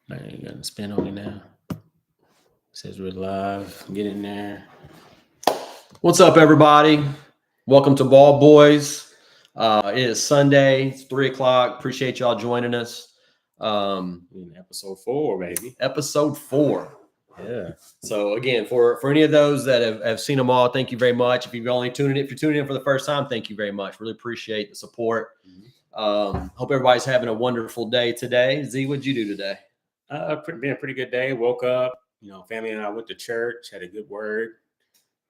Man, you got to spin on it now. It says we're live. Get in there. What's up, everybody? Welcome to BaldBoyz. It is Sunday. It's 3 o'clock. Appreciate y'all joining us. In episode 4, baby. Episode 4. Yeah. So again, for any of those that have seen them all, thank you very much. If you're tuning in for the first time, thank you very much. Really appreciate the support. Hope everybody's having a wonderful day today. Z, what'd you do today? Been a pretty good day. Woke up. Family and I went to church. Had a good word.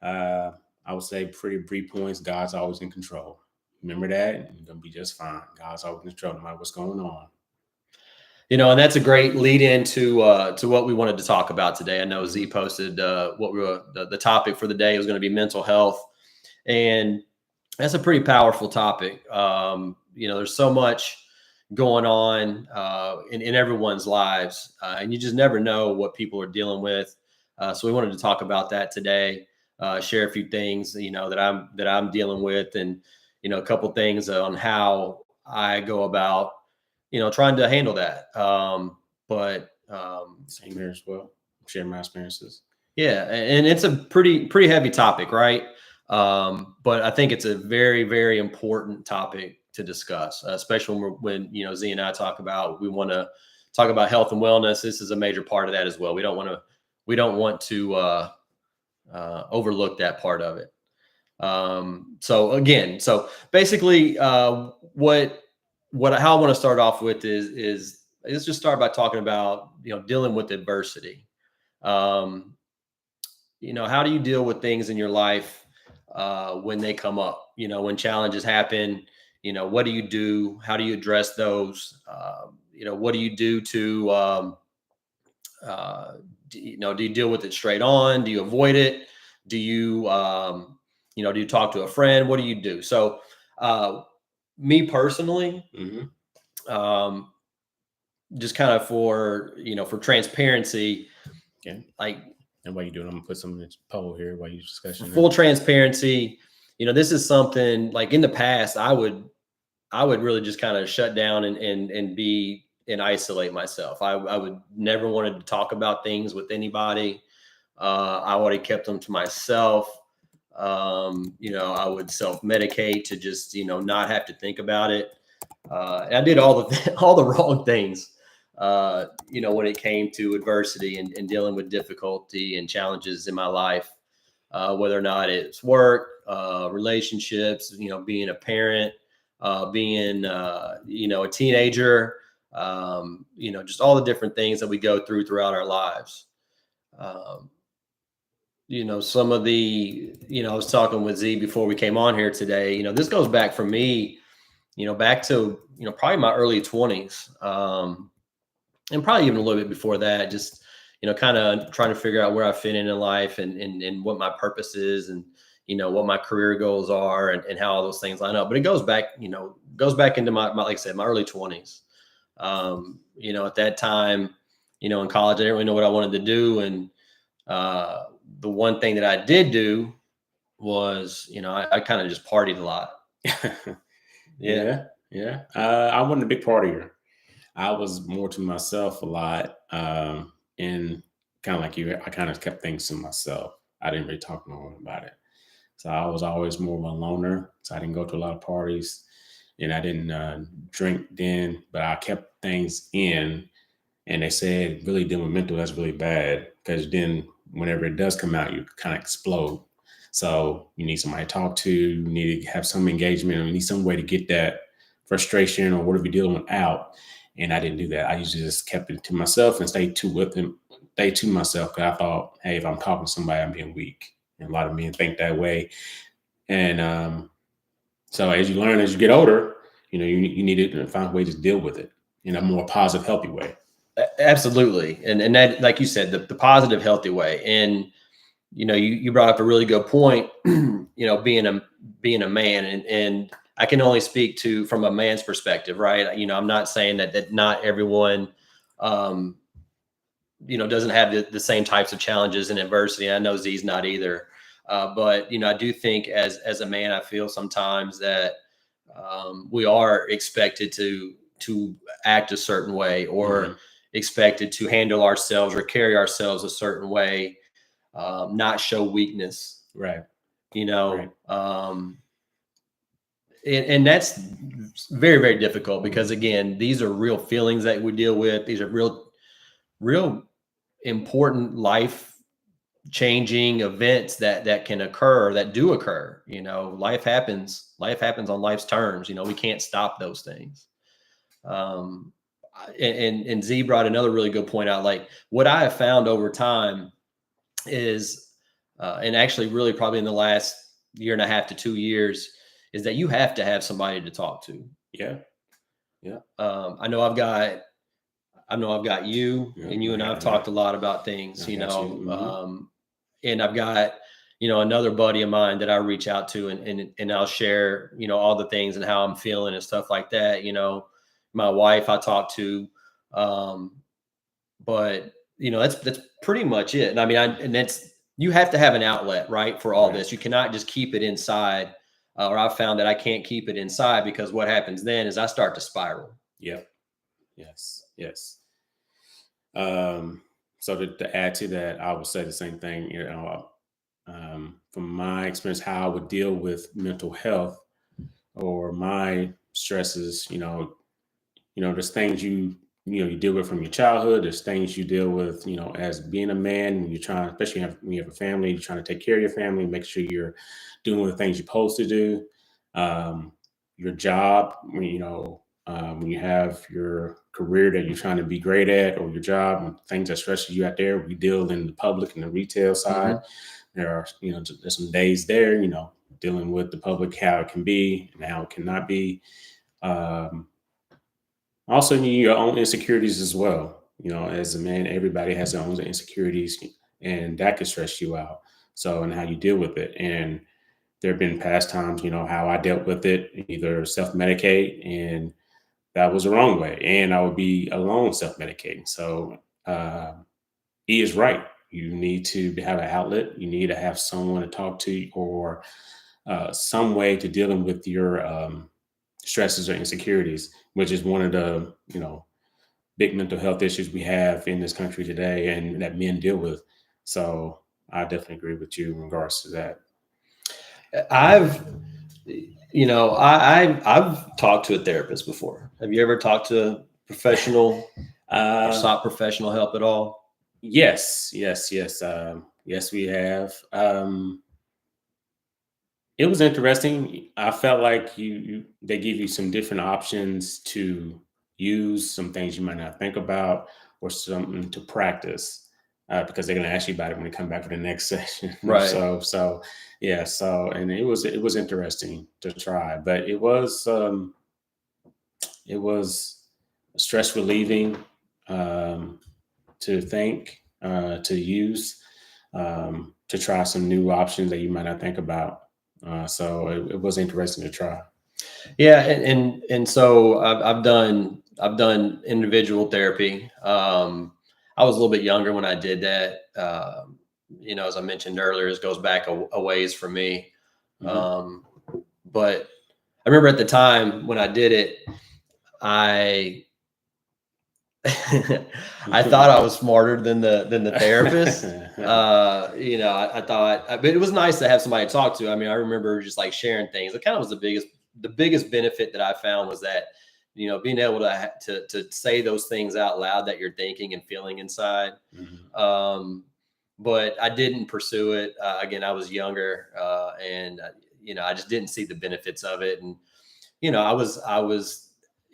I would say pretty brief points. God's always in control. Remember that. You're gonna be just fine. God's always in control, no matter what's going on. And that's a great lead into what we wanted to talk about today. I know Z posted the topic for the day was going to be mental health, and that's a pretty powerful topic. There's so much going on in everyone's lives, and you just never know what people are dealing with. So we wanted to talk about that today. Share a few things that I'm dealing with, and a couple things on how I go about trying to handle that. Same here as well. Share my experiences. Yeah, and it's a pretty heavy topic, right? But I think it's a very, very important topic to discuss, especially when Z and I we want to talk about health and wellness. This is a major part of that as well. We don't want to overlook that part of it. So basically, how I want to start off with is let's just start by talking about dealing with adversity. How do you deal with things in your life when they come up? When challenges happen, what do you do? How do you address those? What do you do to do you deal with it straight on? Do you avoid it? Do you do you talk to a friend? What do you do? So me personally, just kind of for transparency, like, and what you doing? I'm gonna put some in this poll here while you discussing. Full transparency, this is something like in the past I would really just kind of shut down and isolate myself. I would never wanted to talk about things with anybody. I would have kept them to myself. I would self-medicate to just not have to think about it. I did all the wrong things. When it came to adversity and dealing with difficulty and challenges in my life, whether or not it's work, relationships, being a parent, being, a teenager, just all the different things that we go throughout our lives. Some of the, I was talking with Z before we came on here today, this goes back for me, back to, probably my early 20s. And probably even a little bit before that, just, kind of trying to figure out where I fit in life and what my purpose is and, what my career goals are and how all those things line up. But it goes back into my like I said, my early 20s. At that time, in college, I didn't really know what I wanted to do. And the one thing that I did do was, I kind of just partied a lot. Yeah. I wasn't a big partier. I was more to myself a lot. And kind of like you, I kind of kept things to myself. I didn't really talk to no one about it. So I was always more of a loner. So I didn't go to a lot of parties and I didn't drink then, but I kept things in. And they said really dealing with mental, that's really bad because then whenever it does come out, you kind of explode. So you need somebody to talk to, you need to have some engagement, or you need some way to get that frustration or whatever you're dealing with out. And I didn't do that. I usually just kept it to myself and stay to myself. Because I thought, hey, if I'm talking to somebody, I'm being weak. And a lot of men think that way. And so as you learn, as you get older, you need to find ways to deal with it in a more positive, healthy way. Absolutely. And that, like you said, the positive, healthy way. And, you brought up a really good point, being a man and I can only speak to from a man's perspective, right? I'm not saying that not everyone, doesn't have the same types of challenges and adversity. I know Z's not either. But, I do think as a man, I feel sometimes that we are expected to act a certain way, or expected to handle ourselves or carry ourselves a certain way, not show weakness, Right. you know. Right. And that's very, very difficult because, again, these are real feelings that we deal with. These are real important life changing events that can occur, that do occur. You know, life happens on life's terms. You know, we can't stop those things. And Z brought another really good point out. Like, what I have found over time is, and actually really probably in the last year and a half to 2 years, is that you have to have somebody to talk to. Yeah. Yeah. I know I've got you, Yeah, and you and I've talked a lot about things, you know. Mm-hmm. And I've got, you know, another buddy of mine that I reach out to, and I'll share, you know, all the things and how I'm feeling and stuff like that. You know, my wife I talk to, but you know, that's pretty much it. And I mean, and that's, you have to have an outlet, right, for all this. You cannot just keep it inside. Or I've found that I can't keep it inside, because what happens then is I start to spiral. Yep. Yes. Yes. So to add to that, I would say the same thing. You know, from my experience, how I would deal with mental health or my stresses. There's things you deal with from your childhood. There's things you deal with, as being a man, when you're trying, especially when you have a family, you're trying to take care of your family, make sure you're doing the things you're supposed to do. Your job, when you have your career that you're trying to be great at, or your job and things that stress you out there, we deal in the public and the retail side. There are, there's some days there, dealing with the public, how it can be and how it cannot be. Also, your own insecurities as well. As a man, everybody has their own insecurities, and that could stress you out. So, and how you deal with it. And there have been past times, how I dealt with it, either self-medicate, and that was the wrong way. And I would be alone self-medicating. So he is right. You need to have an outlet. You need to have someone to talk to, or some way to dealing with your stresses or insecurities, which is one of the, big mental health issues we have in this country today and that men deal with. So I definitely agree with you in regards to that. I've talked to a therapist before. Have you ever talked to a professional or sought professional help at all? Yes. Yes, we have. It was interesting. I felt like they give you some different options to use, some things you might not think about, or something to practice, because they're going to ask you about it when they come back for the next session. Right. So yeah. So, and it was interesting to try, but it was stress relieving, to think, to use, to try some new options that you might not think about. So it was interesting to try. Yeah, and so I've done individual therapy. I was a little bit younger when I did that. As I mentioned earlier, it goes back a ways for me. But I remember at the time when I did it, I I thought I was smarter than the therapist. I thought, but it was nice to have somebody to talk to. I mean, I remember just like sharing things. It kind of was the biggest benefit that I found was that, being able to say those things out loud that you're thinking and feeling inside. But I didn't pursue it. Again, I was younger, and I just didn't see the benefits of it. And I was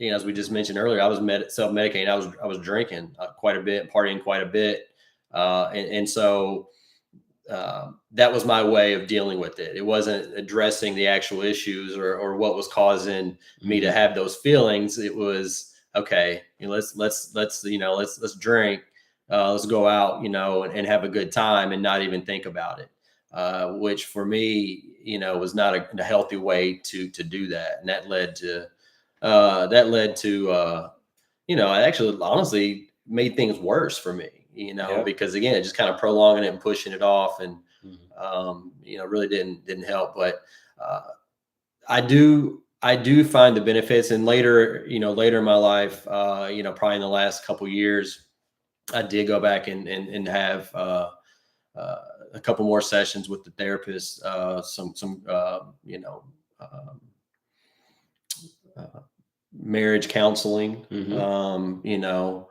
as we just mentioned earlier, I was self-medicating. I was drinking quite a bit, partying quite a bit, and so that was my way of dealing with it. It wasn't addressing the actual issues or what was causing me to have those feelings. It was, okay, let's drink, let's go out, and have a good time and not even think about it. Which for me, was not a healthy way to do that, and that led to. It actually honestly made things worse for me, because again, it just kind of prolonging it and pushing it off, and really didn't help. But I do find the benefits, and later in my life, probably in the last couple of years, I did go back and have a couple more sessions with the therapist, some marriage counseling, to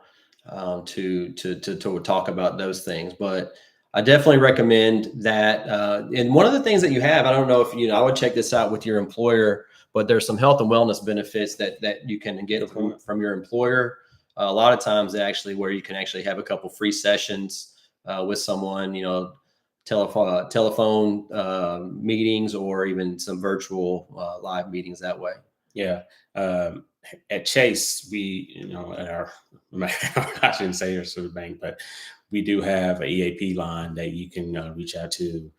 talk about those things. But I definitely recommend that. And one of the things that you have, I don't know if I would check this out with your employer, but there's some health and wellness benefits that you can get from your employer. A lot of times, where you can actually have a couple free sessions with someone, telephone meetings, or even some virtual live meetings that way. Yeah. At Chase, we, at our, I shouldn't say our super bank, but we do have an EAP line that you can reach out to,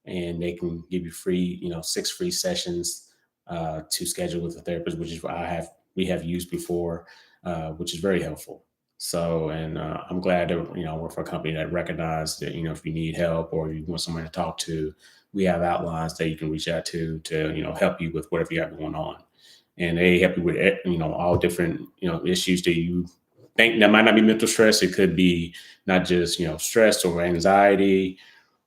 and they can give you free, 6 free sessions to schedule with a therapist, which is what we have used before, which is very helpful. So, and I'm glad to, work for a company that recognizes that, if you need help or you want someone to talk to, we have outlines that you can reach out to help you with whatever you have going on. And they help you with, all different, issues that you think that might not be mental stress. It could be not just, stress or anxiety,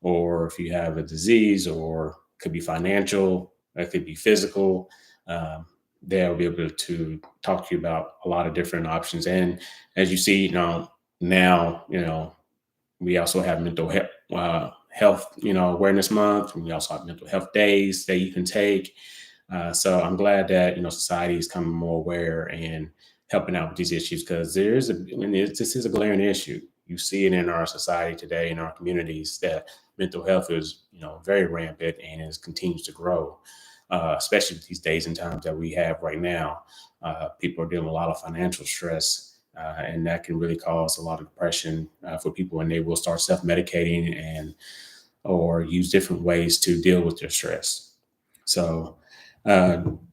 or if you have a disease, or it could be financial, it could be physical. They'll be able to talk to you about a lot of different options. And as you see, now, we also have mental health, awareness month. We also have mental health days that you can take. So I'm glad that, society is becoming more aware and helping out with these issues, because this is a glaring issue. You see it in our society today, in our communities, that mental health is, very rampant, and it continues to grow, especially these days and times that we have right now. People are dealing with a lot of financial stress, and that can really cause a lot of depression for people, and they will start self-medicating or use different ways to deal with their stress. So,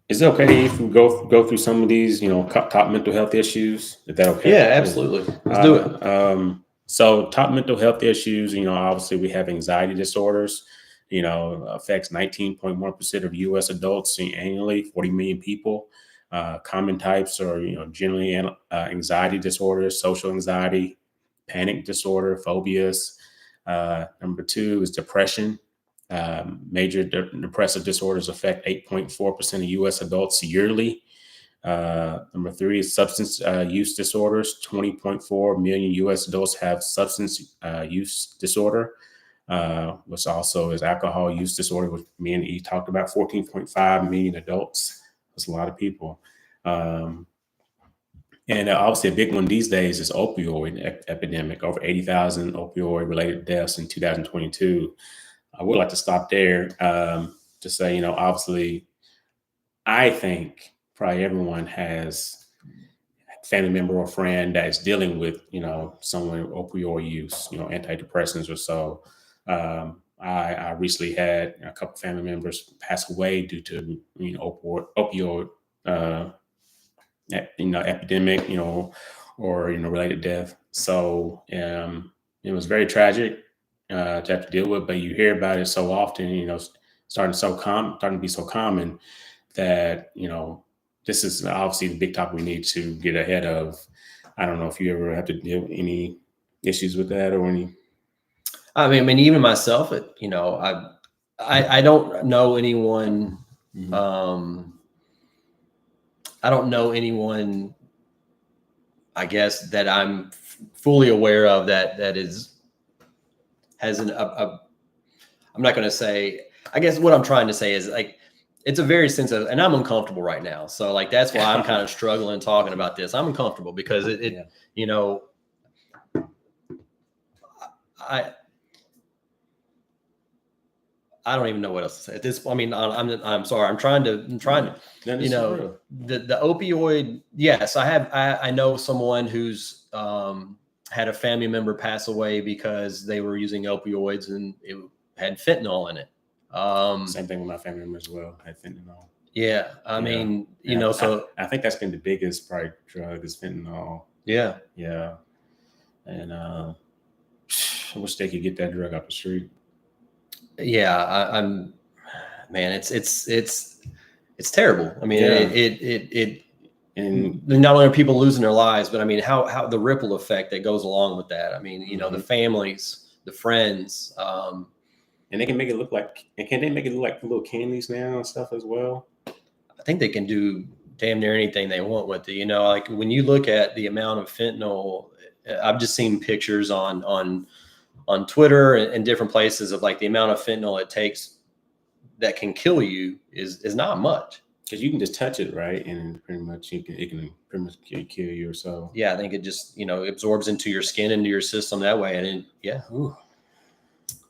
is it okay if we go through some of these, top mental health issues? Is that okay? Yeah, absolutely. Let's do it. So top mental health issues, obviously we have anxiety disorders, affects 19.1% of U.S. adults annually, 40 million people. Common types are, generally anxiety disorders, social anxiety, panic disorder, phobias. Number 2 is depression. Major depressive disorders affect 8.4% of U.S. adults yearly. Number 3 is substance use disorders. 20.4 million U.S. adults have substance use disorder, which also is alcohol use disorder, which me and E talked about. 14.5 million adults. That's a lot of people. And obviously a big one these days is opioid epidemic. Over 80,000 opioid-related deaths in 2022. I would like to stop there to say, obviously, I think probably everyone has a family member or friend that is dealing with, someone with opioid use, antidepressants or so. I recently had a couple family members pass away due to, opioid, epidemic, or, related death. So it was very tragic to have to deal with, but you hear about it so often, starting to be so common that, this is obviously the big topic we need to get ahead of. I don't know if you ever have to deal with any issues with that or any. I mean, even myself, I don't know anyone. Mhm. I don't know anyone, I guess, that I'm fully aware of that has I'm not going to say, I guess what I'm trying to say is, like, it's a very sensitive, and I'm uncomfortable right now. So, like, that's why I'm kind of struggling talking about this. I'm uncomfortable because I don't even know what else to say at this. I mean, I'm sorry. I'm trying to, the opioid. Yes, I know someone who's had a family member pass away because they were using opioids and it had fentanyl in it. Same thing with my family member as well. Had fentanyl. Yeah, I mean, so I think that's been the biggest probably drug is fentanyl. Yeah. And I wish they could get that drug off the street. Yeah, man, it's terrible. I mean, And not only are people losing their lives, but I mean, how the ripple effect that goes along with that. I mean, you know, the families, the friends, and they can make it look like, and can they make it look like little candies now and stuff as well? I think they can do damn near anything they want with it. You know, like when you look at the amount of fentanyl, I've just seen pictures on Twitter and different places of like the amount of fentanyl it takes that can kill you is not much. Because you can just touch it, right, and pretty much it can pretty much kill you or so. Yeah, I think it just, you know, absorbs into your skin, into your system that way, and then, yeah.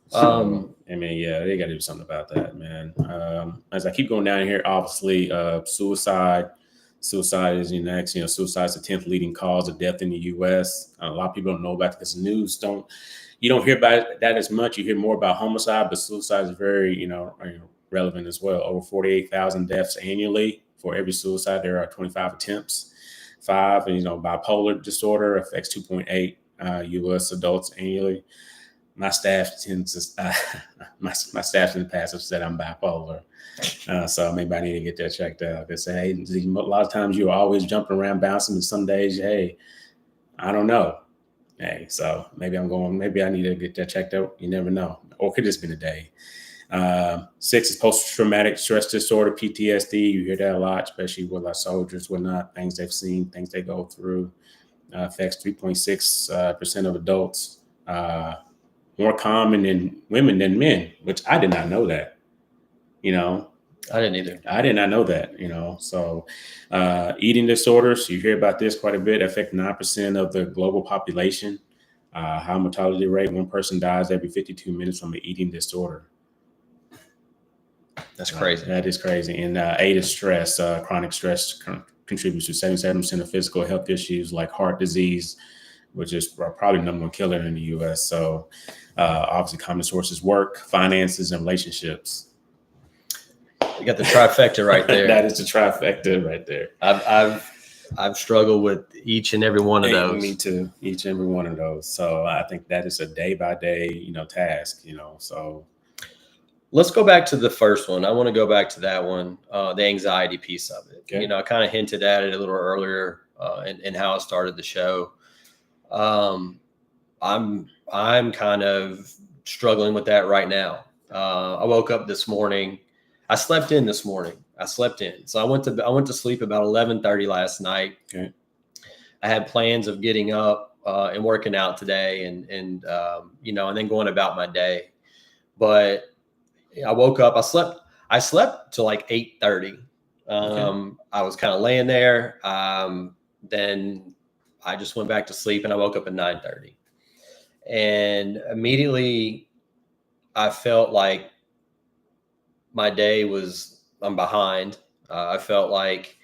So, I mean, yeah, they got to do something about that, man. As I keep going down here, obviously, suicide is your next. You know, suicide is the 10th leading cause of death in the U.S. A lot of people don't know about it because the news you don't hear about that as much. You hear more about homicide, but suicide is very, relevant as well. Over 48,000 deaths annually. For every suicide, there are 25 attempts. 5, and bipolar disorder affects 2.8 U.S. adults annually. My staff my staff in the past have said I'm bipolar, so maybe I need to get that checked out. They say, hey, a lot of times you're always jumping around, bouncing, and some days, hey, I don't know. Hey, so maybe I need to get that checked out. You never know, or it could just be a day. 6 is post-traumatic stress disorder, PTSD. You hear that a lot, especially with our soldiers, whatnot, things they've seen, things they go through. Affects 3.6% of adults. More common in women than men, which I did not know that. I didn't either. I did not know that. So eating disorders, you hear about this quite a bit, affect 9% of the global population. High mortality rate, 1 person dies every 52 minutes from an eating disorder. That's crazy. That is crazy. And 8 is stress. Chronic stress contributes to 77% of physical health issues like heart disease, which is probably the #1 killer in the U.S. So obviously common sources: work, finances, and relationships. You got the trifecta right there. That is the trifecta right there. I've struggled with each and every one of those. Me too. Each and every one of those. So I think that is a day by day, task, so. Let's go back to the first one. I want to go back to that one, the anxiety piece of it. Okay. I kind of hinted at it a little earlier in how I started the show. I'm kind of struggling with that right now. I woke up this morning. I slept in this morning. So I went to sleep about 11:30 last night. Okay. I had plans of getting up and working out today and then going about my day. But I woke up, I slept till like 8:30. Okay. I was kind of laying there. Then I just went back to sleep and I woke up at 9:30. And immediately I felt like my day I'm behind. I felt like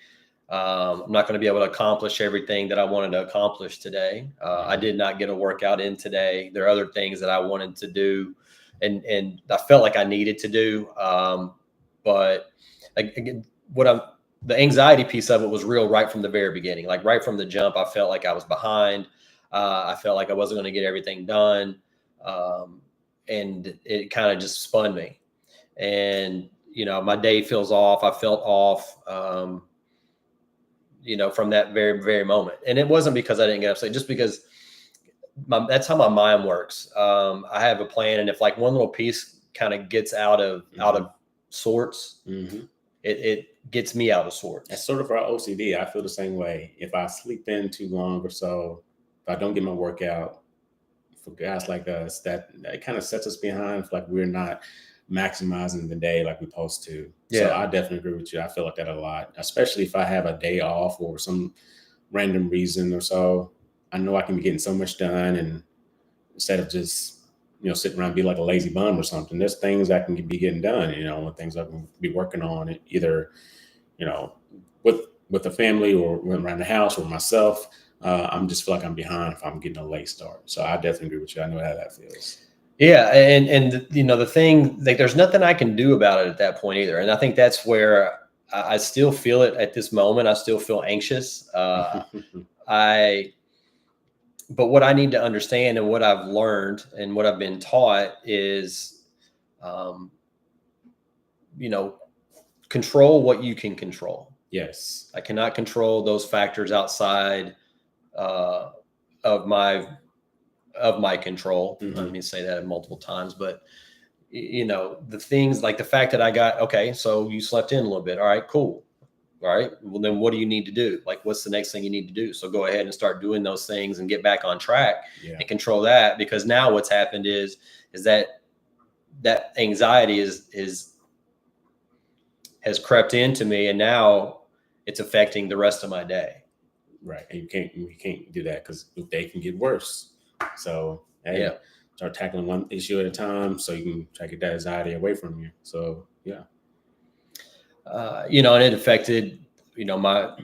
I'm not going to be able to accomplish everything that I wanted to accomplish today. I did not get a workout in today. There are other things that I wanted to do and I felt like I needed to do. But again, the anxiety piece of it was real right from the very beginning. Like right from the jump, I felt like I was behind. I felt like I wasn't going to get everything done. And it kind of just spun me. And, my day feels off. I felt off, from that very, very moment. And it wasn't because I didn't get upset, just because that's how my mind works. I have a plan. And if like one little piece kind of gets out of sorts, it gets me out of sorts. That's sort of our OCD. I feel the same way. If I sleep in too long or so, if I don't get my workout, for guys like us, that it kind of sets us behind. Like we're not maximizing the day like we're supposed to. Yeah. So I definitely agree with you. I feel like that a lot, especially if I have a day off or some random reason or so. I know I can be getting so much done, and instead of just sitting around and be like a lazy bum or something, there's things I can be getting done. Things I can be working on, either with the family or around the house or myself. I'm just feel like I'm behind if I'm getting a late start. So I definitely agree with you. I know how that feels. Yeah. And the thing, like, there's nothing I can do about it at that point either. And I think that's where I still feel it at this moment. I still feel anxious. But what I need to understand and what I've learned and what I've been taught is, control what you can control. Yes. I cannot control those factors outside of my control. Let me say that multiple times, but the things like the fact that I got, okay, so you slept in a little bit. All right, cool. All right. Well, then what do you need to do? Like, what's the next thing you need to do? So go ahead and start doing those things and get back on track and control that. Because now what's happened is that anxiety has crept into me, and now it's affecting the rest of my day. Right. And you can't do that because they can get worse. So start tackling one issue at a time so you can try to get that anxiety away from you. So yeah. And it affected, my,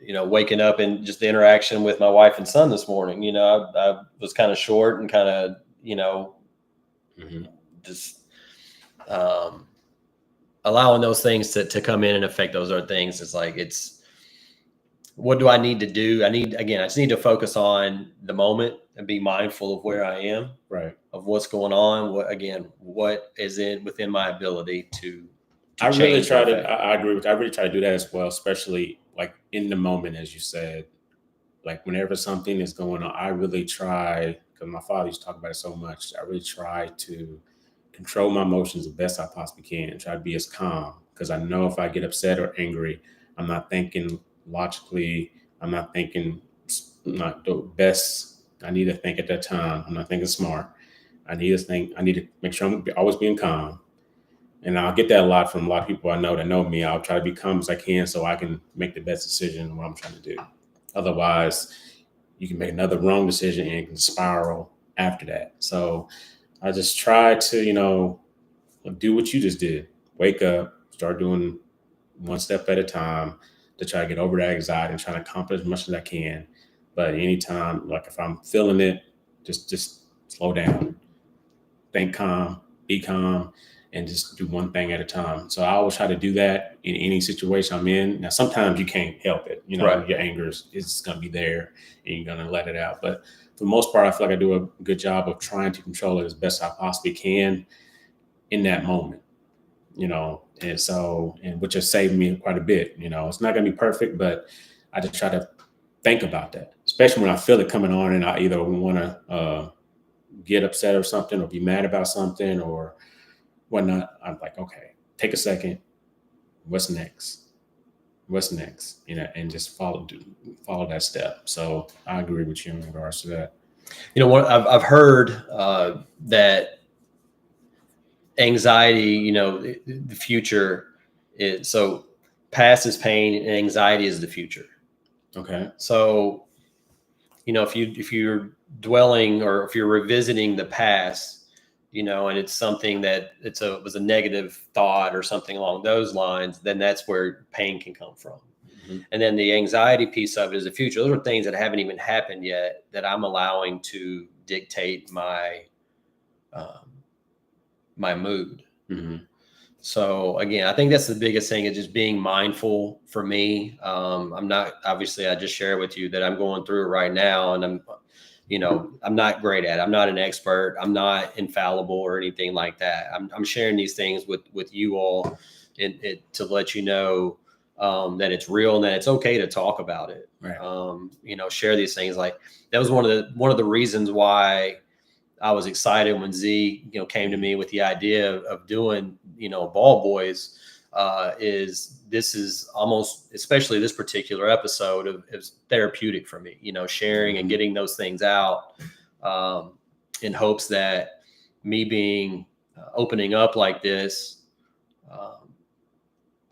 waking up and just the interaction with my wife and son this morning. I was kind of short and kind of, just allowing those things to come in and affect those other things. It's like, what do I need to do? I just need to focus on the moment and be mindful of where I am, right, of what's going on. What is within my ability to I really try to, I agree with, I really try to do that as well, especially like in the moment, as you said, like whenever something is going on, I really try, because my father used to talk about it so much, I really try to control my emotions the best I possibly can and try to be as calm, because I know if I get upset or angry, I'm not thinking logically, I'm not thinking not the best I need to think at that time. I'm not thinking smart. I need to make sure I'm always being calm. And I'll get that a lot from a lot of people I know that know me. I'll try to be calm as I can so I can make the best decision on what I'm trying to do. Otherwise, you can make another wrong decision and it can spiral after that. So I just try to, do what you just did. Wake up, start doing one step at a time to try to get over that anxiety and try to accomplish as much as I can. But anytime, like if I'm feeling it, just slow down, think calm, be calm, and just do one thing at a time. So I always try to do that in any situation I'm in. Now, sometimes you can't help it. Right. Your anger is going to be there and you're going to let it out. But for the most part, I feel like I do a good job of trying to control it as best I possibly can in that moment, and so, and which has saved me quite a bit. It's not going to be perfect, but I just try to think about that, especially when I feel it coming on and I either want to get upset or something or be mad about something or whatnot. I'm like, okay, take a second. What's next? And just follow that step. So I agree with you in regards to that. What I've heard that anxiety, the future is, so past is pain and anxiety is the future. Okay. So, if you're dwelling or if you're revisiting the past, and it's something that was a negative thought or something along those lines, then that's where pain can come from. Mm-hmm. And then the anxiety piece of it is the future. Those are things that haven't even happened yet that I'm allowing to dictate my mood. Mm-hmm. So again, I think that's the biggest thing is just being mindful for me. I'm not, obviously I just share with you that I'm going through it right now and I'm not great at it. I'm not an expert. I'm not infallible or anything like that. I'm sharing these things with you all to let you know that it's real and that it's okay to talk about it. Right. Share these things. Like that was one of the reasons why I was excited when Z, came to me with the idea of doing, BaldBoyz, this is almost, especially this particular episode is therapeutic for me, sharing and getting those things out, in hopes that me being opening up like this,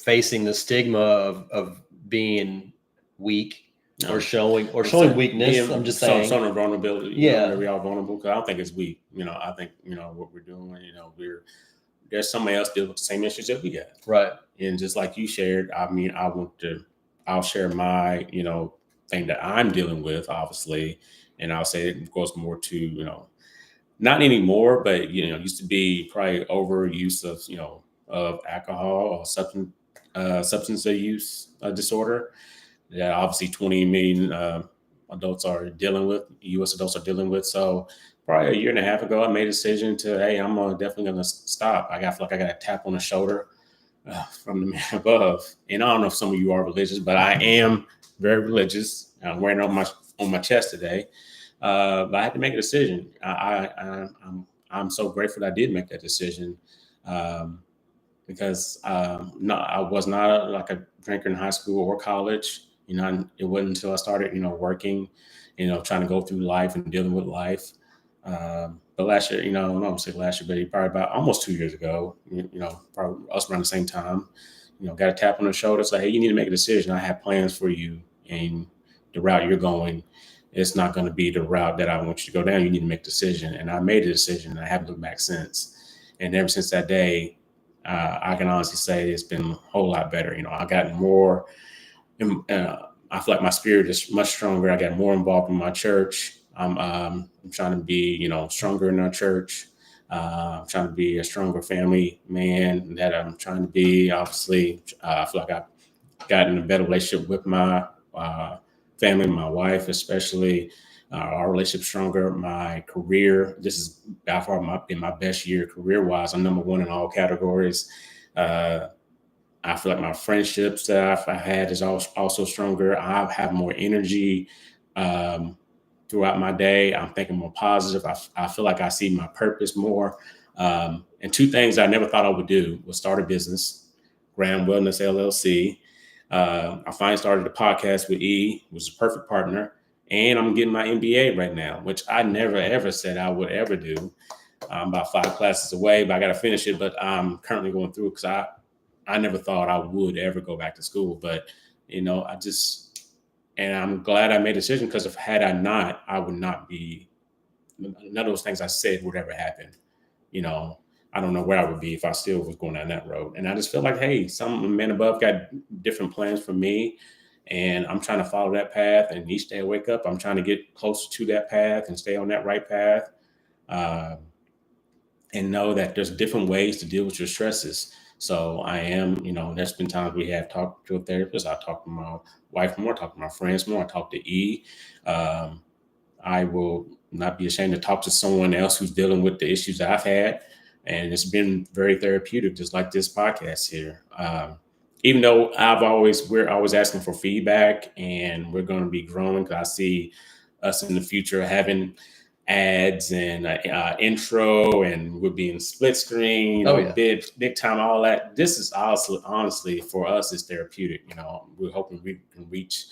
facing the stigma of being weak. Or showing weakness. I'm just saying. Some vulnerability. Yeah. We are vulnerable. Because I don't think it's weak. I think, what we're doing, there's somebody else dealing with the same issues that we got. Right. And just like you shared, I'll share my, thing that I'm dealing with, obviously. And I'll say it goes more to, not anymore, but, used to be probably overuse of alcohol or substance use disorder. That obviously 20 million adults are dealing with, U.S. adults are dealing with. So probably a year and a half ago, I made a decision to, hey, I'm definitely going to stop. I feel like I got a tap on the shoulder from the man above. And I don't know if some of you are religious, but I am very religious. I'm wearing it on my chest today. But I had to make a decision. I'm so grateful that I did make that decision. Um, because no, I was not like a drinker in high school or college. It wasn't until I started, working, trying to go through life and dealing with life. But last year, I don't say last year, but probably about almost 2 years ago, probably us around the same time, got a tap on the shoulder, say, hey, you need to make a decision. I have plans for you, and the route you're going, it's not going to be the route that I want you to go down. You need to make a decision. And I made a decision, and I haven't looked back since. And ever since that day, I can honestly say it's been a whole lot better. I got more. I feel like my spirit is much stronger. I got more involved in my church. I'm trying to be, stronger in our church. I'm trying to be a stronger family man that I'm trying to be. Obviously, I feel like I've gotten a better relationship with my family, my wife, especially. Our relationship stronger. My career, this is by far been my best year career wise. I'm number one in all categories. I feel like my friendships that I've had is also stronger. I have more energy throughout my day. I'm thinking more positive. I feel like I see my purpose more. And two things I never thought I would do was start a business, Graham Wellness LLC. I finally started a podcast with E, who's a perfect partner. And I'm getting my MBA right now, which I never, ever said I would ever do. I'm about 5 classes away, but I got to finish it. But I'm currently going through it because I never thought I would ever go back to school. But, and I'm glad I made a decision because if had I not, I would not be, none of those things I said would ever happen. I don't know where I would be if I still was going down that road. And I just feel like, hey, some men above got different plans for me. And I'm trying to follow that path. And each day I wake up, I'm trying to get closer to that path and stay on that right path. And know that there's different ways to deal with your stresses. So I am, there's been times we have talked to a therapist. I talk to my wife more, talk to my friends more, I talk to E. I will not be ashamed to talk to someone else who's dealing with the issues that I've had. And it's been very therapeutic, just like this podcast here. Even though we're always asking for feedback, and we're going to be growing because I see us in the future having ads and intro, and we're being split screen, big time, all that. This is honestly for us is therapeutic. We're hoping we can reach,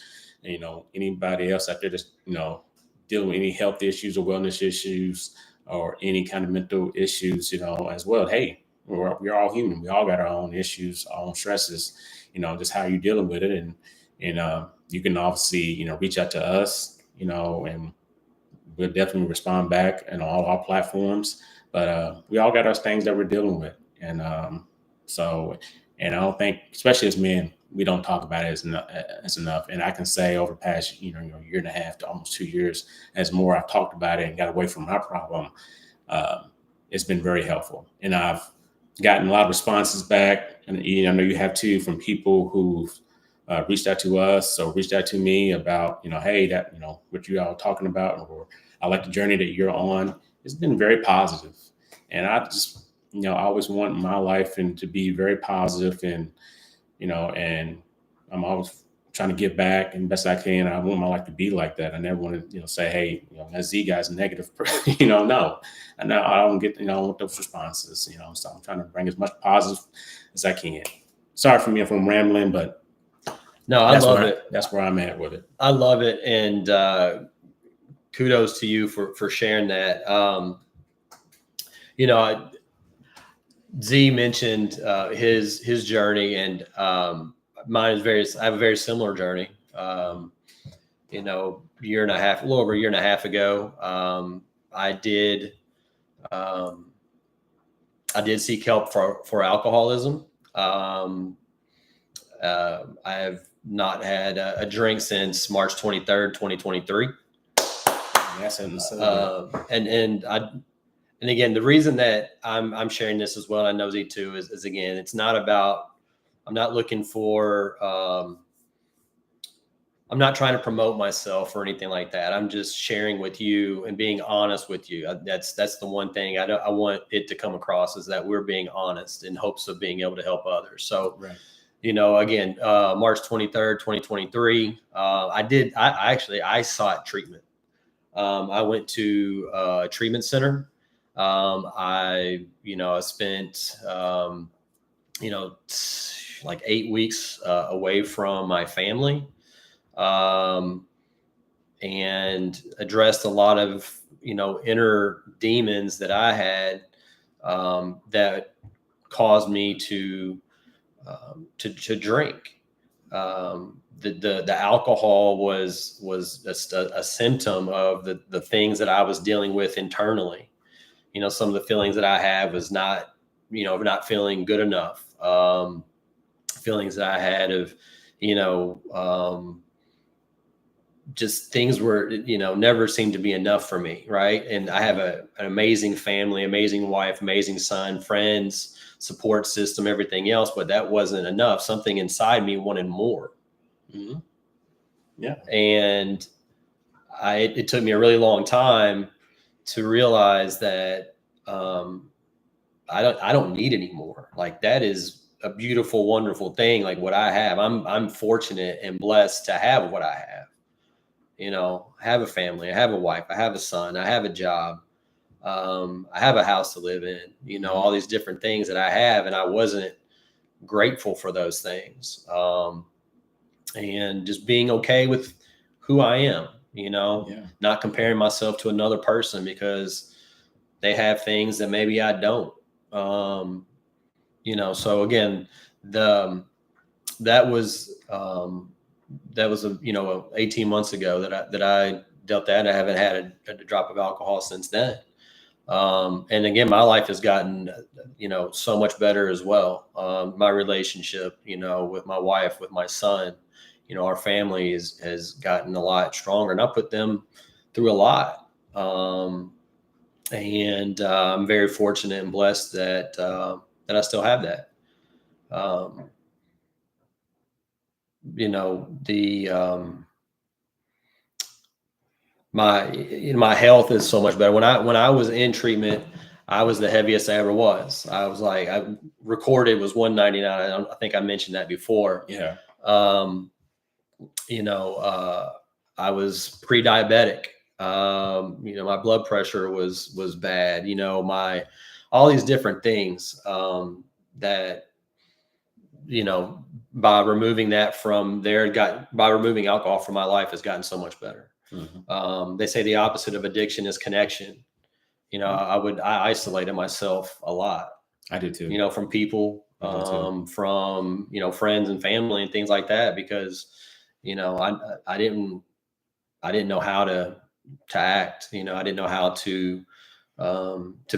anybody else out there that's, dealing with any health issues or wellness issues or any kind of mental issues, as well. Hey, we're all human. We all got our own issues, our own stresses, just how you're dealing with it. And you can obviously, reach out to us, and we'll definitely respond back in all our platforms. But we all got our things that we're dealing with. And and I don't think, especially as men, we don't talk about it as enough. And I can say over the past, year and a half to almost 2 years, as more I've talked about it and got away from my problem, it's been very helpful. And I've gotten a lot of responses back. And I know you have too, from people who've reached out to us or reached out to me about, hey, that, what you all talking about, or I like the journey that you're on. It's been very positive. And I just, I always want my life and to be very positive, and, and I'm always trying to give back and best I can. I want my life to be like that. I never want to, say, hey, that Z guy's negative, no. And I don't get, I don't want those responses, so I'm trying to bring as much positive as I can. Sorry for me if I'm rambling, but no, I love it. That's where I'm at with it. I love it. And kudos to you for sharing that. Z mentioned his journey, and mine is I have a very similar journey. Year and a half, a little over a year and a half ago, I did seek help for alcoholism. I have not had a drink since March 23rd, 2023. Yes, and again, the reason that I'm sharing this as well, and I know Z too, is again, it's not about, I'm not looking for I'm not trying to promote myself or anything like that. I'm just sharing with you and being honest with you. That's the one thing I want it to come across, is that we're being honest in hopes of being able to help others. So, Right. you know, again, March 23rd, 2023, I sought treatment. I went to a treatment center. I spent, like 8 weeks away from my family, and addressed a lot of, inner demons that I had, that caused me to drink. The alcohol was a symptom of the things that I was dealing with internally. Some of the feelings that I had was not feeling good enough. Feelings that I had of, just things were, never seemed to be enough for me. Right. And I have an amazing family, amazing wife, amazing son, friends, support system, everything else, but that wasn't enough. Something inside me wanted more. Mm-hmm. Yeah. And it took me a really long time to realize that, I don't need any more. Like, that is a beautiful, wonderful thing. Like what I have, I'm fortunate and blessed to have what I have. I have a family, I have a wife, I have a son, I have a job. I have a house to live in, all these different things that I have. And I wasn't grateful for those things. And just being okay with who I am, not comparing myself to another person because they have things that maybe I don't. So again, that was 18 months ago that I dealt that. I haven't had a drop of alcohol since then. And again, my life has gotten, so much better as well. My relationship, with my wife, with my son, our family has gotten a lot stronger, and I put them through a lot. And I'm very fortunate and blessed that I still have that. My health is so much better. When I was in treatment, I was the heaviest I ever was. I was like, I recorded was 199. I think I mentioned that before. Yeah. I was pre-diabetic. My blood pressure was bad. All these different things that, by removing that from there, by removing alcohol from my life has gotten so much better. Mm-hmm. They say the opposite of addiction is connection. I isolated myself a lot. I did too. From people, from, friends and family and things like that, because, I didn't know how to act. I didn't know how to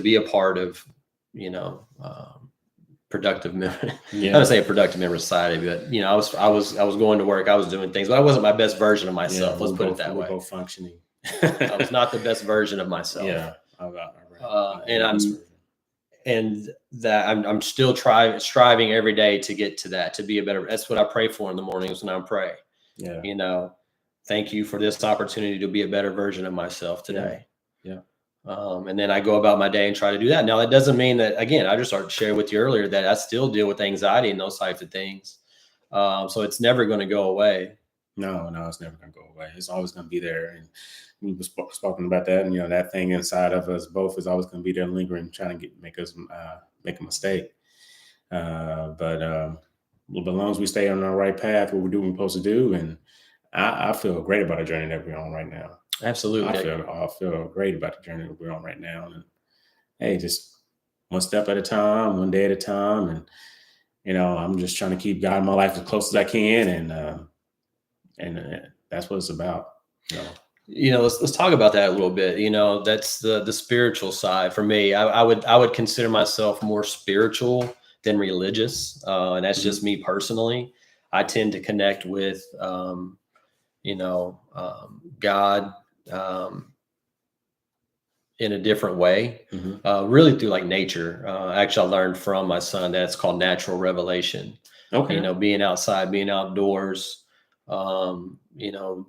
be a part of, productive member. Yeah. I don't say a productive member of society, but I was going to work, I was doing things, but I wasn't my best version of myself. Yeah, let's put it that way. We're both functioning. I was not the best version of myself. Yeah. I'm still striving every day to get to that, to be a better. That's what I pray for in the mornings when I pray. Yeah. Thank you for this opportunity to be a better version of myself today. Yeah. And then I go about my day and try to do that. Now, that doesn't mean that, again, I just started to share with you earlier that I still deal with anxiety and those types of things. So it's never going to go away. No, it's never going to go away. It's always going to be there. And we were spoken about that. And, that thing inside of us both is always going to be there lingering, trying to make us make a mistake. But as long as we stay on our right path, what we're doing, we're supposed to do. And I feel great about the journey that we're on right now. Absolutely. I feel great about the journey that we're on right now. And hey, just one step at a time, one day at a time. And, I'm just trying to keep guiding my life as close as I can. And that's what it's about. Let's talk about that a little bit. That's the spiritual side for me. I would consider myself more spiritual than religious. And that's just me personally. I tend to connect with, God, in a different way, really through like nature. Actually, I learned from my son that it's called natural revelation. Okay. Being outside, being outdoors, You know,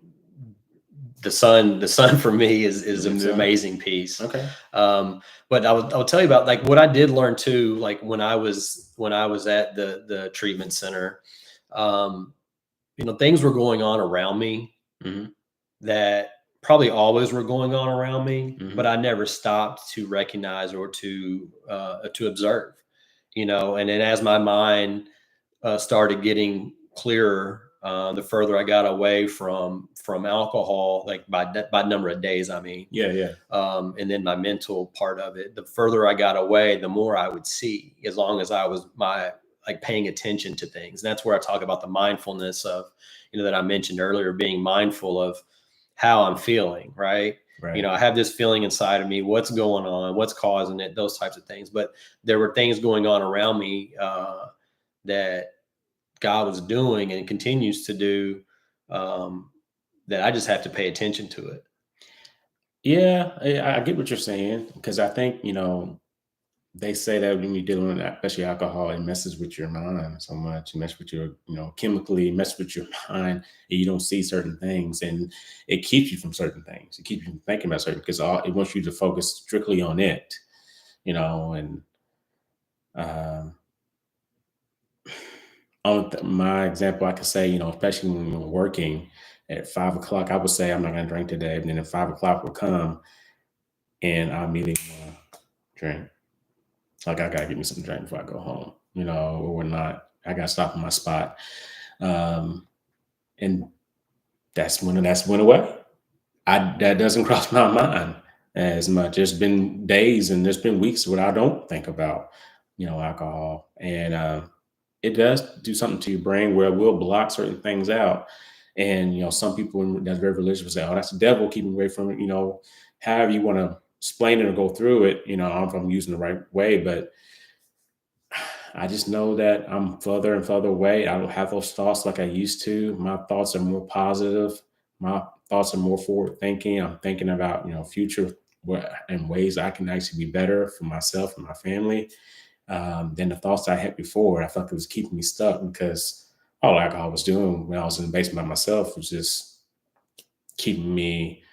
the sun for me is an amazing piece. Okay. But I'll tell you about like what I did learn too, like when I was at the treatment center, you know, things were going on around me that probably always were going on around me, but I never stopped to recognize or to observe, you know. And then as my mind started getting clearer, the further I got away from alcohol, like by number of days, I mean, and then my mental part of it, the further I got away, the more I would see, as long as I was like paying attention to things. And that's where I talk about the mindfulness of, you know, that I mentioned earlier, being mindful of how I'm feeling, right? You know, I have this feeling inside of me, what's going on, what's causing it, those types of things. But there were things going on around me that God was doing and continues to do, that I just have to pay attention to it. Yeah, I get what you're saying, because I think, you know, they say that when you're dealing with especially alcohol, it messes with your mind so much. It messes with your, you know, chemically messes with your mind, and you don't see certain things, and it keeps you from certain things. It keeps you from thinking about certain, because it wants you to focus strictly on it, you know. And on my example, I could say, you know, especially when we're working at 5 o'clock, I would say I'm not going to drink today, but then at 5 o'clock will come, and I immediately want to drink. Like, I gotta get me some drink before I go home, you know, or not. I gotta stop in my spot. And that's when went away. That doesn't cross my mind as much. There's been days and there's been weeks where I don't think about, you know, alcohol. And it does do something to your brain where it will block certain things out. And, you know, some people that's very religious will say, oh, that's the devil keeping away from it, you know, however you want to explain it or go through it, you know, I don't know if I'm using the right way, but I just know that I'm further and further away. I don't have those thoughts like I used to. My thoughts are more positive. My thoughts are more forward thinking. I'm thinking about, you know, future and ways I can actually be better for myself and my family, than the thoughts I had before. I felt it was keeping me stuck, because all alcohol was doing when I was in the basement by myself was just keeping me,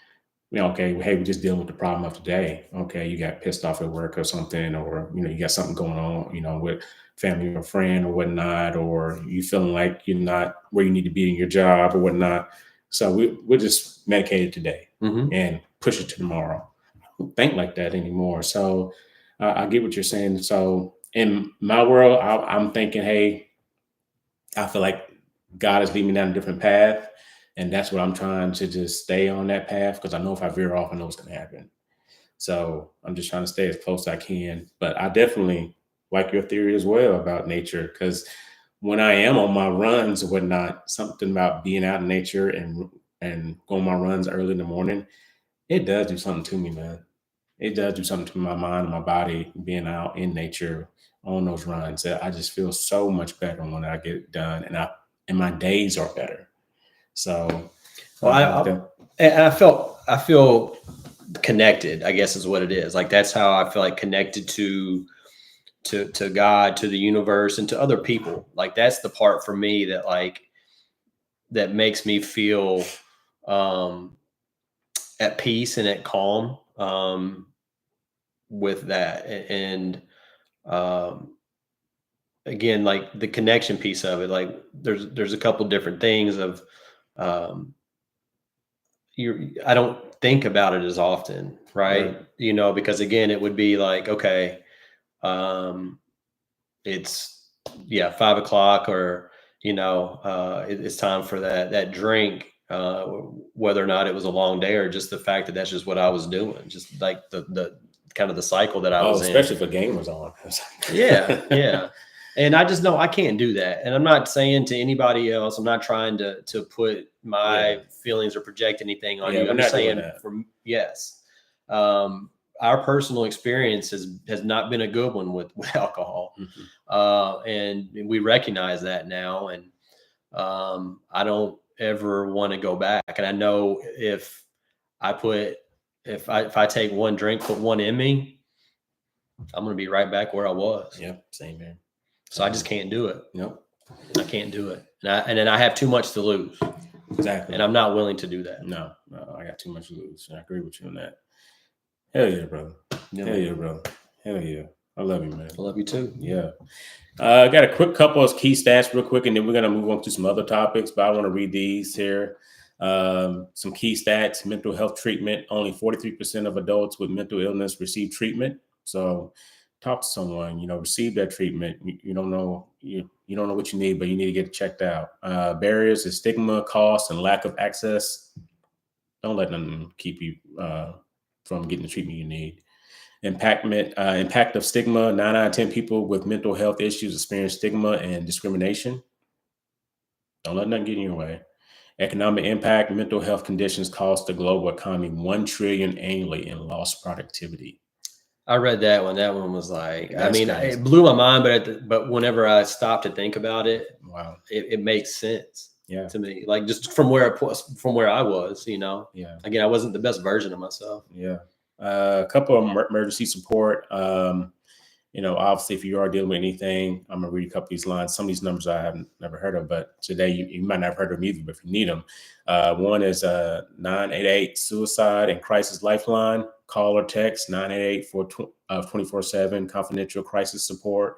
you know, okay, hey, we're just dealing with the problem of today. Okay, you got pissed off at work or something, or, you know, you got something going on, you know, with family or friend or whatnot, or you feeling like you're not where you need to be in your job or whatnot. So we're just medicated today and push it to tomorrow. I don't think like that anymore. So I get what you're saying. So in my world, I'm thinking, hey, I feel like God is leading me down a different path. And that's what I'm trying to just stay on that path, because I know if I veer off, I know what's going to happen. So I'm just trying to stay as close as I can. But I definitely like your theory as well about nature, because when I am on my runs or whatnot, something about being out in nature and going my runs early in the morning, it does do something to me, man. It does do something to my mind and my body, being out in nature on those runs. I just feel so much better when I get it done, and my days are better. So, well, I feel connected, I guess is what it is. Like, that's how I feel, like connected to God, to the universe, and to other people. Like, that's the part for me that, like, that makes me feel at peace and at calm with that. And again, like the connection piece of it, like there's a couple different things of I don't think about it as often, right? You know, because again, it would be like, okay, it's 5 o'clock, or, you know, it's time for that drink, whether or not it was a long day, or just the fact that that's just what I was doing, just like the kind of the cycle that I was especially in. if a game was on. Yeah. And I just know I can't do that. And I'm not saying to anybody else, I'm not trying to put my feelings or project anything on you. I'm just saying, yes. Our personal experience has not been a good one with alcohol. And we recognize that now. And I don't ever want to go back. And I know if I take one drink, put one in me, I'm going to be right back where I was. Yep. Same here. So I just can't do it. Nope. I can't do it. And then I have too much to lose. Exactly. And I'm not willing to do that. No, I got too much to lose. I agree with you on that. Hell yeah, brother. Hell yeah, brother. Hell yeah. I love you, man. I love you too. Yeah. I got a quick couple of key stats real quick, and then we're going to move on to some other topics, but I want to read these here. Some key stats: mental health treatment. Only 43% of adults with mental illness receive treatment. So talk to someone, receive that treatment. You don't know, you don't know what you need, but you need to get it checked out. Barriers is stigma, cost, and lack of access. Don't let them keep you from getting the treatment you need. Impact of stigma. 9 out of 10 people with mental health issues experience stigma and discrimination. Don't let nothing get in your way. Economic impact. Mental health conditions cost the global economy $1 trillion annually in lost productivity. I read that one. That one was like, That's crazy. it blew my mind, but whenever I stopped to think about it, wow, it makes sense. Yeah. To me, like just from where I was, Yeah. Again, I wasn't the best version of myself. Yeah. A couple of emergency support. Obviously, if you are dealing with anything, I'm gonna read a couple of these lines. Some of these numbers I haven't never heard of, but today you might not have heard of them either. But if you need them, one is 988 Suicide and Crisis Lifeline. Call or text 988 for 24/7 confidential crisis support.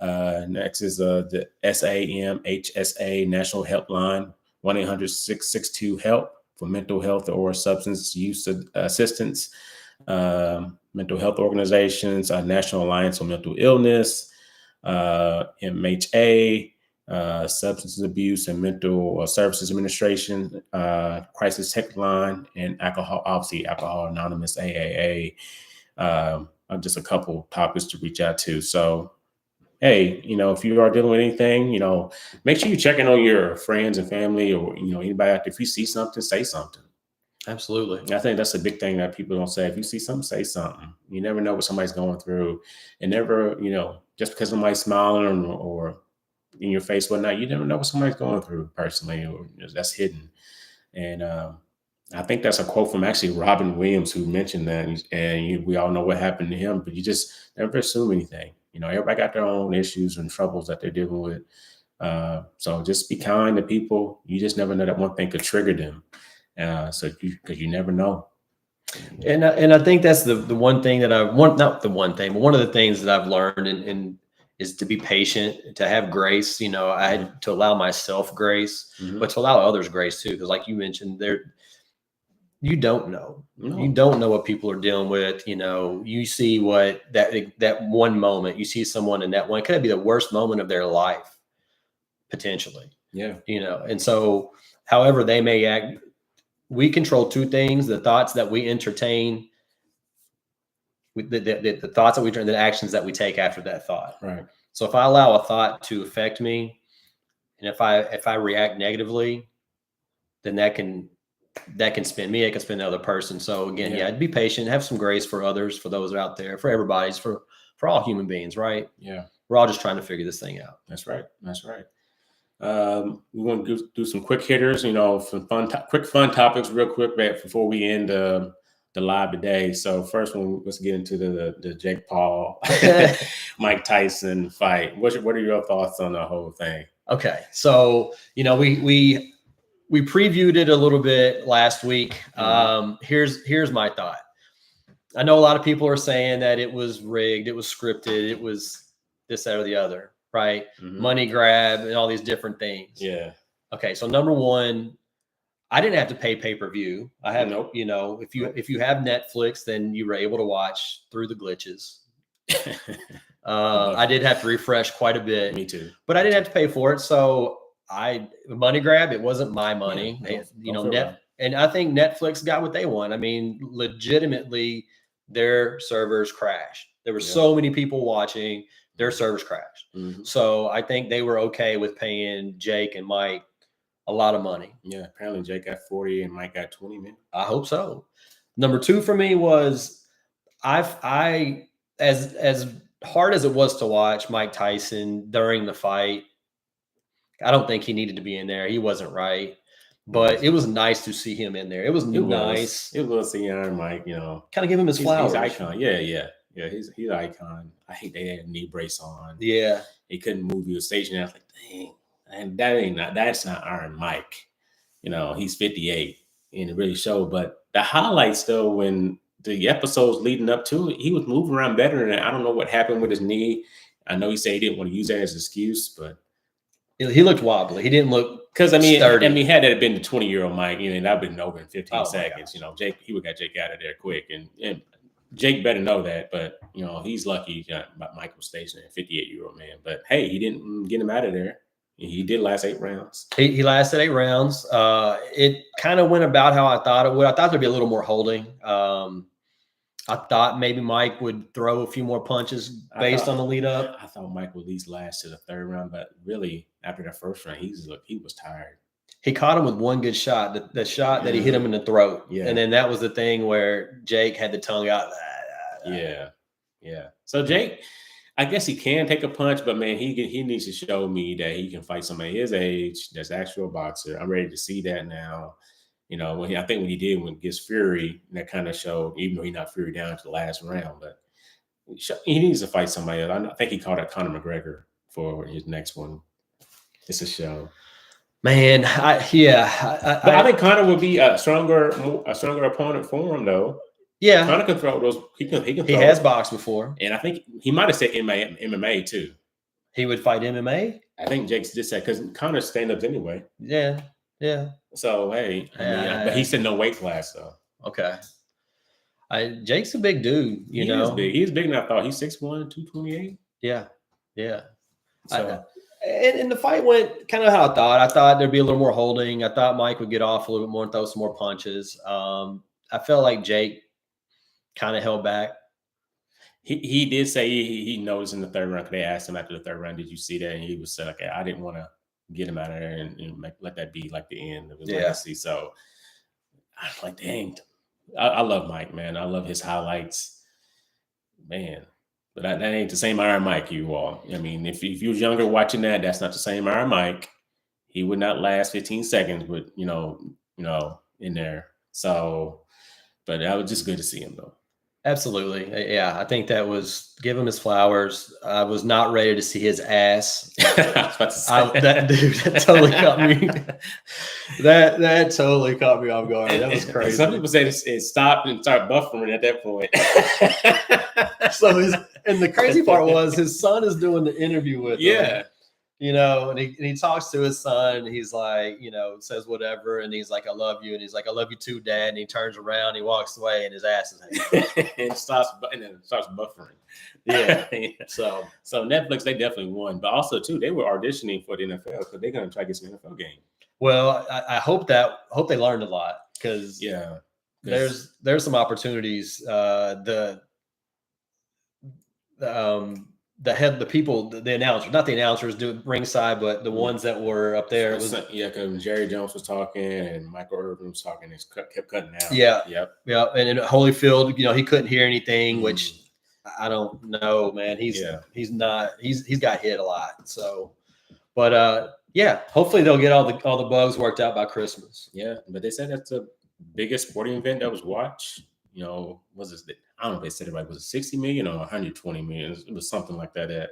Next is the SAMHSA National Helpline, 1-800-662-HELP for mental health or substance use assistance. Mental health organizations, National Alliance on Mental Illness, MHA, Substance Abuse and Mental Services Administration, Crisis Tech Line, and Alcohol Anonymous, AAA. Just a couple topics to reach out to. So, hey, if you are dealing with anything, make sure you check in on your friends and family, or anybody out there. If you see something, say something. Absolutely. I think that's a big thing that people don't say. If you see something, say something. You never know what somebody's going through. And never, just because somebody's smiling or in your face, whatnot, you never know what somebody's going through personally, or that's hidden. And I think that's a quote from actually Robin Williams, who mentioned that. And we all know what happened to him, but you just never assume anything. Everybody got their own issues and troubles that they're dealing with. So just be kind to people. You just never know that one thing could trigger them. Because you never know. And I think that's the one thing that not the one thing, but one of the things that I've learned and is to be patient, to have grace. I had to allow myself grace, but to allow others grace too. Because like you mentioned, you don't know. No. You don't know what people are dealing with. You see what that one moment, you see someone in that one, could be the worst moment of their life, potentially. Yeah. And so however they may act, we control two things: the thoughts that we entertain, the thoughts that we turn, the actions that we take after that thought. Right. So if I allow a thought to affect me, and if I react negatively, then that can spin me. It can spin the other person. So again, be patient, have some grace for others, for those out there, for everybody's, for all human beings, right? Yeah. We're all just trying to figure this thing out. That's right. That's right. We want to do some quick hitters, some quick fun topics real quick before we end the live today. So first one, let's get into the Jake Paul, Mike Tyson fight. What are your thoughts on the whole thing? Okay. So, we previewed it a little bit last week. Here's my thought. I know a lot of people are saying that it was rigged, it was scripted, it was this, that, or the other. Right. Money grab and all these different things. Yeah. Okay. So number one, I didn't have to pay pay-per-view. I have, if you have Netflix, then you were able to watch through the glitches. I did have to refresh quite a bit. Me too. But I didn't have to pay for it. So money grab, it wasn't my money. Yeah, and I think Netflix got what they want. I mean, legitimately, their servers crashed. There were so many people watching. Their servers crashed. So I think they were okay with paying Jake and Mike a lot of money. Yeah, apparently Jake got 40 and Mike got 20 million. I hope so. Number two for me was I as hard as it was to watch Mike Tyson during the fight, I don't think he needed to be in there. He wasn't right. But it was nice to see him in there. It was nice. It was seeing Iron Mike, kind of give him his flowers. He's icon. Yeah, he's an icon. I hate they had a knee brace on. Yeah. He couldn't move. He was stationary. I was like, dang, and that's not Iron Mike. he's 58, and it really showed. But the highlights, though, when the episodes leading up to it, he was moving around better. And I don't know what happened with his knee. I know he said he didn't want to use that as an excuse, but he looked wobbly. He didn't look because sturdy. had that been the 20-year-old Mike, that'd been over in 15 seconds. Jake, he would got Jake out of there quick, and Jake better know that. But he's lucky Michael stationed a 58-year-old man. But hey, he didn't get him out of there. He did last 8 rounds. He lasted 8 rounds. It kind of went about how I thought it would. I thought there'd be a little more holding. I thought maybe Mike would throw a few more punches based on the lead up. I thought Mike would at least last to the 3rd round, but really after the 1st round, he was tired. He caught him with one good shot, the shot that he hit him in the throat. Yeah. And then that was the thing where Jake had the tongue out. Yeah. So Jake, I guess he can take a punch, but man, he needs to show me that he can fight somebody his age that's actual boxer. I'm ready to see that now. When he did against Fury, that kind of showed, even though he's not Fury down to the last round, but he needs to fight somebody else. I think he called out Conor McGregor for his next one. It's a show. Man, I think Conor would be a stronger opponent for him, though. Yeah, Conor can throw those. He has boxed before, and I think he might have said MMA too. He would fight MMA. I think Jake's just said because Conor's stand-ups anyway. Yeah. So hey, but he said no weight class though. Okay. Jake's a big dude. He is big. He's bigger than I thought. He's 6'1", 228. Yeah. So. And the fight went kind of how I thought. I thought there'd be a little more holding. I thought Mike would get off a little bit more and throw some more punches. I felt like Jake kind of held back. He did say he noticed in the 3rd round, because they asked him after the 3rd round, did you see that? And he was said, okay, I didn't want to get him out of there and let that be like the end of his legacy. So I was like, dang, I love Mike, man. I love his highlights, man. But that ain't the same Iron Mike, you all. I mean, if you was younger watching that, that's not the same Iron Mike. He would not last 15 seconds with, in there. So, but that was just good to see him, though. Absolutely. Yeah, I think that was give him his flowers. I was not ready to see his ass. I was about to say that totally caught me. That totally caught me off guard. That was crazy. Some people say it stopped and started buffering at that point. And the crazy part was his son is doing the interview with him. And he talks to his son, and he's like, says whatever, and he's like, I love you, and he's like, I love you too, Dad. And he turns around, he walks away, and his ass is hanging. and then it starts buffering. Yeah. So Netflix, they definitely won, but also too, they were auditioning for the NFL because they're gonna try to get some NFL game. Well, I hope they learned a lot, because there's some opportunities. The people, the announcers, not the announcers do ringside, but the ones that were up there. Because Jerry Jones was talking and Michael Irvin was talking, and kept cutting out. Yeah. And in Holyfield, he couldn't hear anything, which I don't know, man. He's got hit a lot. So, but hopefully they'll get all the bugs worked out by Christmas. Yeah, but they said that's the biggest sporting event that was watched. I don't know if they said it right. Was it 60 million or 120 million? It was something like that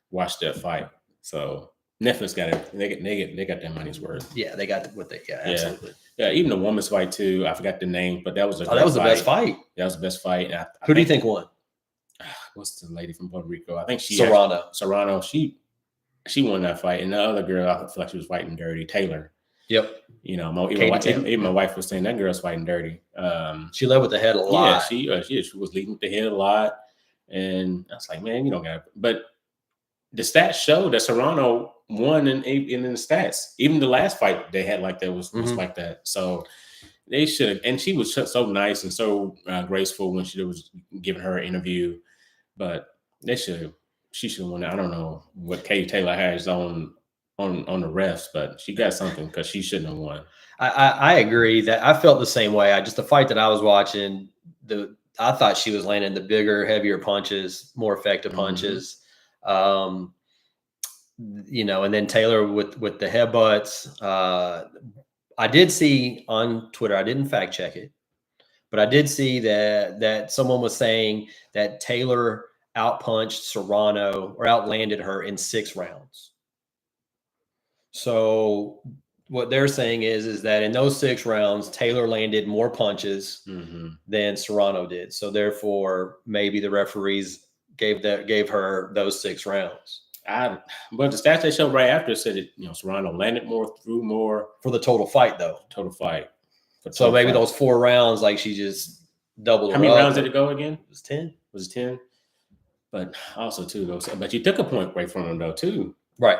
watched that fight. So Netflix got it. They got their money's worth. Yeah, they got what they got. Absolutely. Yeah, even the women's fight too. I forgot the name, but that was the best fight. That was the best fight. Who do you think won? What's the lady from Puerto Rico? I think Serrano. She won that fight, and the other girl, I feel like she was fighting dirty. Taylor. Yep. Even my wife was saying that girl's fighting dirty. She led with the head a lot. Yeah, she was leading with the head a lot, and I was like, man, you don't got it. But the stats show that Serrano won in the stats. Even the last fight they had like that was like that. So they should. And she was so nice and so graceful when she was giving her an interview. But she should have won. I don't know what Katie Taylor has on the refs, but she got something because she shouldn't have won. I agree that I felt the same way. The fight that I was watching, I thought she was landing the bigger, heavier punches, more effective punches. And then Taylor with the headbutts. I did see on Twitter, I didn't fact check it, but I did see that someone was saying that Taylor outpunched Serrano or outlanded her in 6 rounds. So what they're saying is that in those 6 rounds, Taylor landed more punches than Serrano did. So therefore, maybe the referees gave her those 6 rounds. But the stats they showed right after said that Serrano landed more, threw more for the total fight, though. Total fight. So maybe those 4 rounds, like she just doubled. How many rounds did it go again? It was 10. Was it 10? But also too, though. But you took a point away from him though too. Right.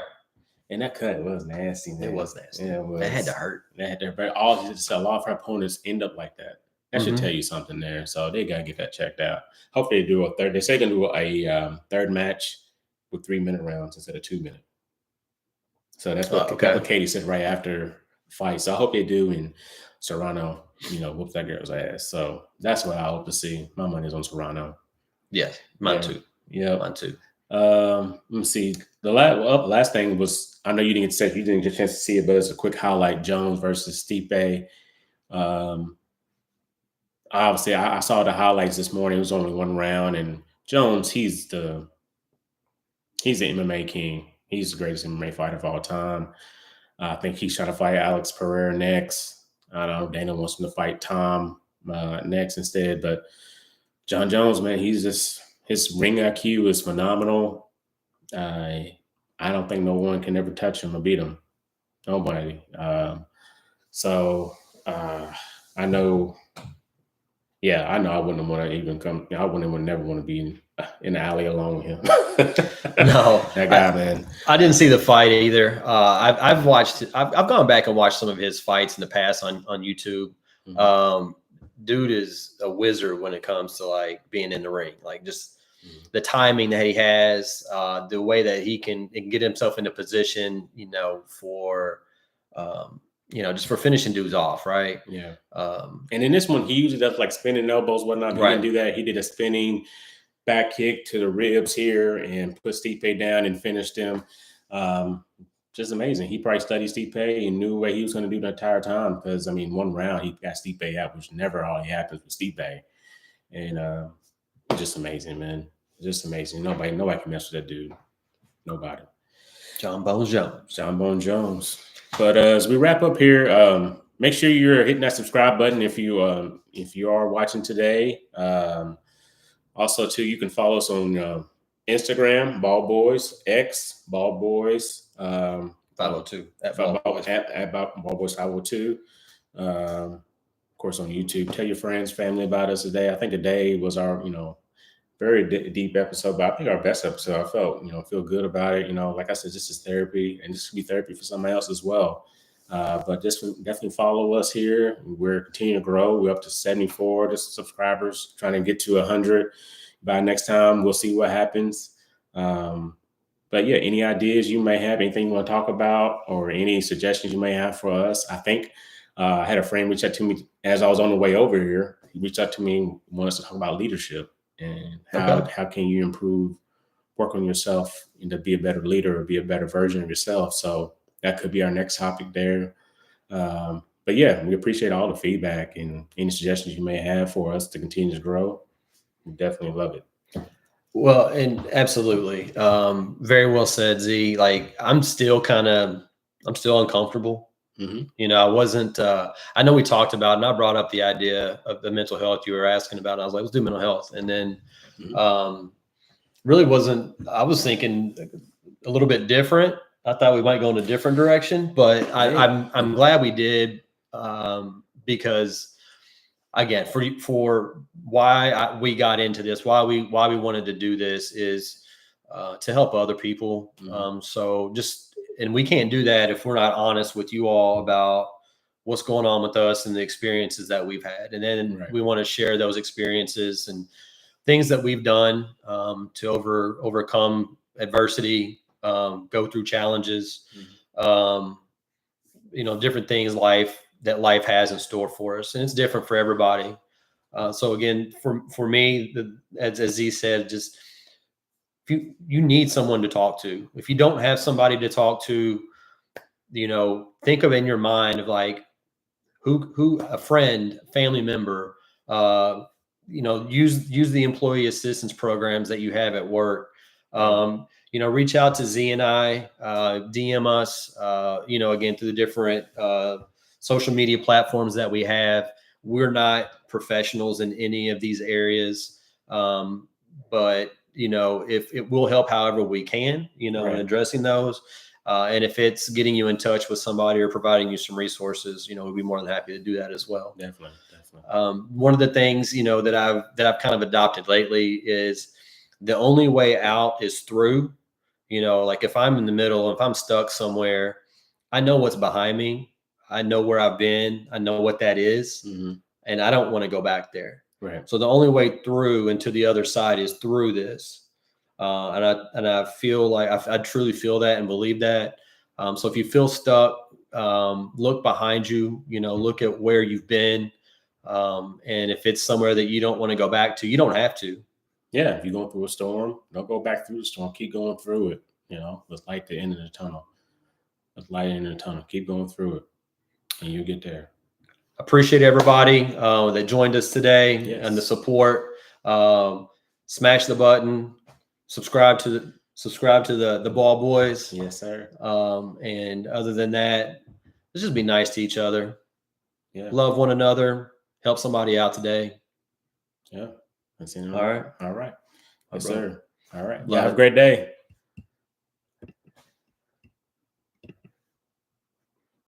And that cut was nasty. Man. It was nasty. Yeah, it was. That had to hurt. That had to hurt. But a lot of her opponents end up like that. That should tell you something there. So they gotta get that checked out. Hopefully they do a third. They say they do a third match with 3-minute rounds instead of 2-minute. So that's what Katie said right after the fight. So I hope they do. And Serrano, whoops that girl's ass. So that's what I hope to see. My money's on Serrano. Yes, mine too. Yeah, mine too. Let me see. The last thing was, I know you didn't get a chance to see it, but it's a quick highlight: Jones versus Stipe. Obviously, I saw the highlights this morning. It was only 1 round, and Jones, he's the MMA king. He's the greatest MMA fighter of all time. I think he's trying to fight Alex Pereira next. I don't know. Dana wants him to fight Tom next instead, but John Jones, man, his ring IQ is phenomenal. I don't think no one can ever touch him or beat him. Nobody. I know. Yeah, I know. I wouldn't want to even come. I would never want to be in the alley alone with him. No, that guy, man. I didn't see the fight either. I've gone back and watched some of his fights in the past on YouTube. Dude is a wizard when it comes to like being in the ring, like just the timing that he has, the way that he can get himself into position, for, just for finishing dudes off. Right. Yeah. And in this one, he usually does like spinning elbows, whatnot. He didn't do that. He did a spinning back kick to the ribs here and put Stipe down and finished him. Just amazing. He probably studied Stipe and knew what he was going to do the entire time. Because 1 round he got Stipe out, which never all happens with Stipe. And just amazing, man. Just amazing. Nobody can mess with that dude. Nobody. John Bones Jones. But as we wrap up here, make sure you're hitting that subscribe button if you are watching today. Also, too, you can follow us on Instagram, BaldBoyz, X, BaldBoyz. 502 at BaldBoyz 502. Of course, on YouTube. Tell your friends, family about us today. I think today was our, very deep episode, but I think our best episode. I felt, feel good about it. Like I said, this is therapy, and this could be therapy for somebody else as well. But just definitely follow us here. We're continuing to grow. We're up to 74 subscribers, trying to get to 100 by next time. We'll see what happens. But yeah, any ideas you may have, anything you want to talk about, or any suggestions you may have for us. I think I had a friend reach out to me as I was on the way over here. He reached out to me and wanted us to talk about leadership and how can you improve, work on yourself, and to be a better leader or be a better version of yourself. So that could be our next topic there. But yeah, we appreciate all the feedback and any suggestions you may have for us to continue to grow. We definitely love it. Well, and absolutely. Very well said, Z. Like I'm still uncomfortable. I wasn't, I know we talked about, and I brought up the idea of the mental health you were asking about. I was like, let's do mental health. And then, really wasn't, I was thinking a little bit different. I thought we might go in a different direction, but I'm glad we did, because again, for why we got into this, why we wanted to do this is, to help other people. And we can't do that if we're not honest with you all about what's going on with us and the experiences that we've had. And then we want to share those experiences and things that we've done to overcome adversity, go through challenges, different things that life has in store for us. And it's different for everybody. So again, for me, as Z said, just if you need someone to talk to. If you don't have somebody to talk to, think of in your mind of like who a friend, family member, use the employee assistance programs that you have at work. reach out to Z and I, DM us, again, through the different social media platforms that we have. We're not professionals in any of these areas, but if it will help however we can, in addressing those. And if it's getting you in touch with somebody or providing you some resources, we'd be more than happy to do that as well. Definitely. One of the things, that I've kind of adopted lately is the only way out is through. Like if I'm in the middle, if I'm stuck somewhere, I know what's behind me. I know where I've been. I know what that is. Mm-hmm. And I don't want to go back there. Right. So the only way through and to the other side is through this. And I feel like I truly feel that and believe that. So if you feel stuck, look behind you, look at where you've been. And if it's somewhere that you don't want to go back to, you don't have to. Yeah. If you're going through a storm, don't go back through the storm. Keep going through it. Let's light the end of the tunnel. Let's light it in the tunnel. Keep going through it, and you'll get there. Appreciate everybody that joined us today and the support. Smash the button. Subscribe to the BaldBoyz. Yes, sir. And other than that, let's just be nice to each other. Yeah. Love one another. Help somebody out today. Yeah. All right. Yes, sir. All right. Love Have a great day.